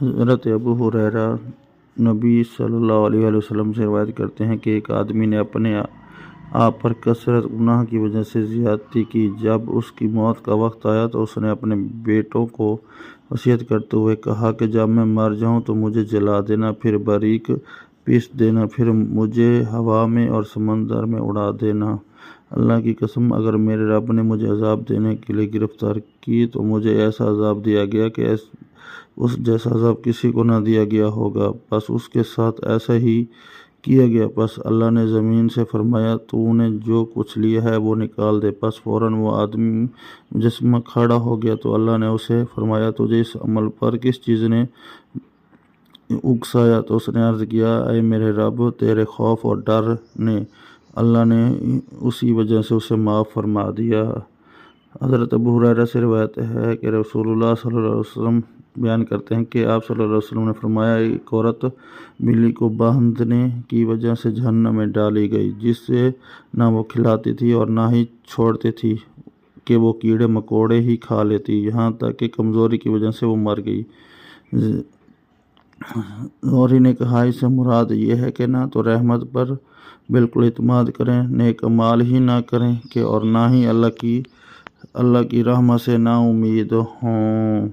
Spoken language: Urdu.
حضرت ابو ہریرہ نبی صلی اللہ علیہ وسلم سے روایت کرتے ہیں کہ ایک آدمی نے اپنے آپ پر کثرت گناہ کی وجہ سے زیادتی کی۔ جب اس کی موت کا وقت آیا تو اس نے اپنے بیٹوں کو وصیت کرتے ہوئے کہا کہ جب میں مر جاؤں تو مجھے جلا دینا، پھر باریک پیس دینا، پھر مجھے ہوا میں اور سمندر میں اڑا دینا۔ اللہ کی قسم، اگر میرے رب نے مجھے عذاب دینے کے لیے گرفتار کی تو مجھے ایسا عذاب دیا گیا کہ اس جیسا عذاب کسی کو نہ دیا گیا ہوگا۔ بس اس کے ساتھ ایسا ہی کیا گیا۔ پس اللہ نے زمین سے فرمایا، تو نے جو کچھ لیا ہے وہ نکال دے۔ پس فوراً وہ آدمی مجسمہ کھڑا ہو گیا تو اللہ نے اسے فرمایا، تجھے اس عمل پر کس چیز نے اکسایا؟ تو اس نے عرض کیا، اے میرے رب، تیرے خوف اور ڈر نے۔ اللہ نے اسی وجہ سے اسے معاف فرما دیا۔ حضرت ابو ہریرہ سے روایت ہے کہ رسول اللہ صلی اللہ علیہ وسلم بیان کرتے ہیں کہ آپ صلی اللہ علیہ وسلم نے فرمایا، ایک عورت بلی کو باندھنے کی وجہ سے جہنم میں ڈالی گئی، جس سے نہ وہ کھلاتی تھی اور نہ ہی چھوڑتی تھی کہ وہ کیڑے مکوڑے ہی کھا لیتی، یہاں تک کہ کمزوری کی وجہ سے وہ مر گئی۔ غوری نے کہا، اس سے مراد یہ ہے کہ نہ تو رحمت پر بالکل اعتماد کریں، نیک اعمال ہی نہ کریں کہ اور نہ ہی اللہ کی رحمت سے نا امید ہوں۔